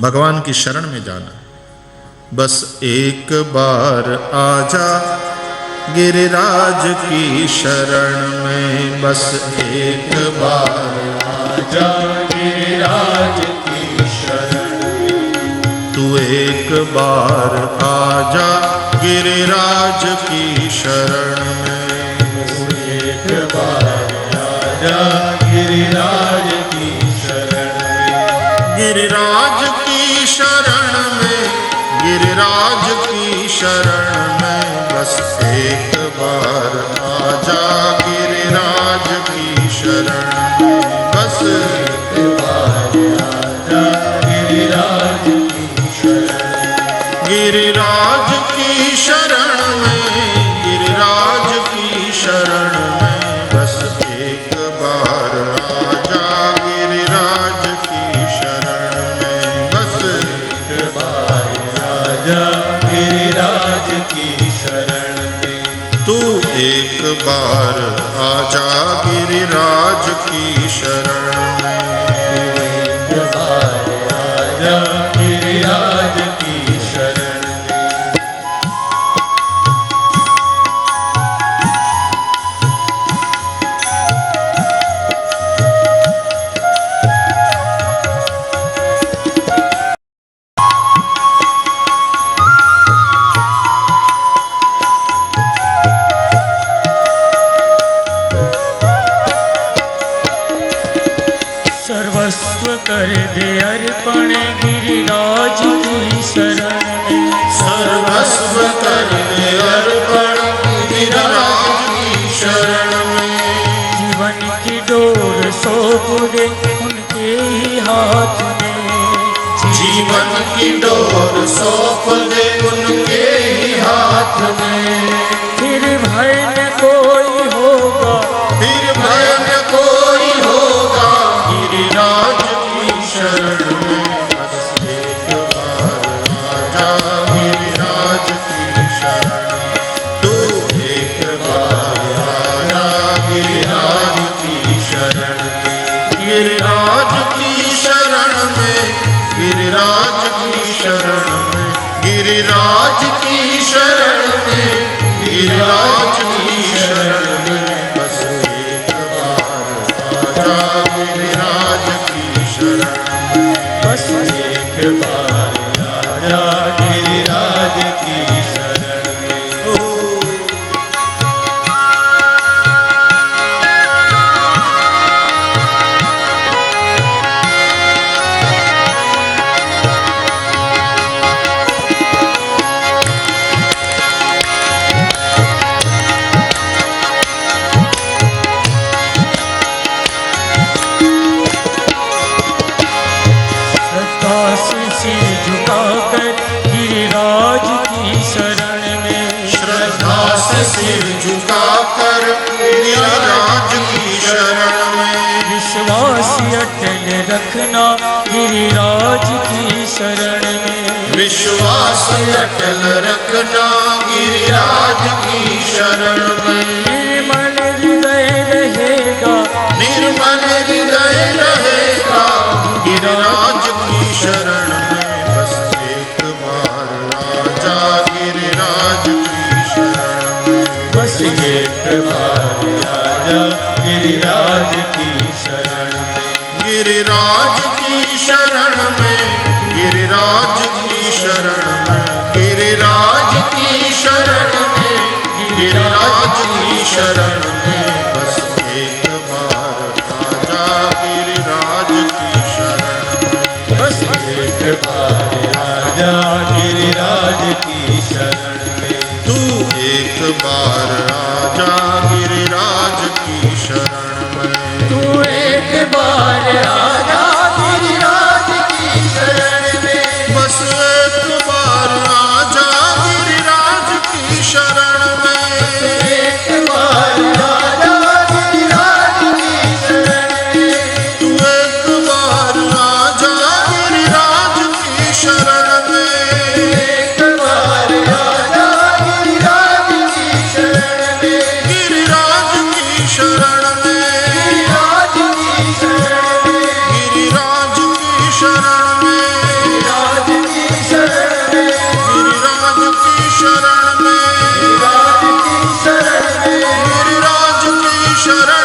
भगवान की शरण में जाना। बस एक बार आजा गिरिराज की शरण में, बस एक बार आजा गिरिराज की शरण में। तू एक बार आजा गिरिराज की शरण में, एक बार आजा गिरिराज की शरण में। गिरिराज की शरण में, गिरिराज की शरण में, बस एक बार आजा गिरिराज की शरण में, बस एक बार आजा गिरिराज की शरण में। गिरिराज की शरण में, गिरिराज की शरण में, बस एक बार आजा गिरिराज की शरण में, बस एक बार आजा गिरिराज की शरण में। तू एक बार आजा गिरिराज की शरण में। एक बार आजा गिरिराज की शरण में। सर्वस्व कर दे अर्पण गिरिराज की शरण में। सर्वस्व कर दे अर्पण गिरिराज की शरण में। जीवन की डोर सौंप दे उनके ही हाथ में। जीवन की डोर सौंप दे उनके ही हाथ में। फिर भय न कोई होगा, फिर भय न कोई होगा, गिरिराज की शरण में, बस एक बार आजा गिरिराज की शरण में। तू एक बार आजा गिरिराज की शरण में। गिरिराज की शरण में, गिरिराज की शरण में, गिरिराज की शरण में, गिरिराज की शरण में, बस एक बार आजा गिरिराज की शरण में। बस एक बार आजा गिरिराज की शरण में। सिर झुकाकर गिरिराज की शरण में। श्रद्धा से सिर झुकाकर गिरिराज की शरण में। विश्वास अटल रखना गिरिराज की शरण में। विश्वास अटल रखना गिरिराज की शरण में। निर्मल हृदय रहेगा, निर्मल हृदय रहेगा, गिरिराज की शरण में, बस एक बार आजा गिरिराज की शरण में। बस एक बार आजा गिरिराज की शरण में। गिरिराज की शरण में, गिरिराज की शरण में, गिरिराज की शरण में, गिरिराज की शरण में, बस एक बार आजा गिरिराज की शरण में। बस एक बार आजा गिरिराज की शरण में। तू एक बार आजा गिरिराज की शरण में। तू एक बार आजा गिरिराज की शरण में। बस एक बार आजा गिरिराज की शरण में। एक बार शरण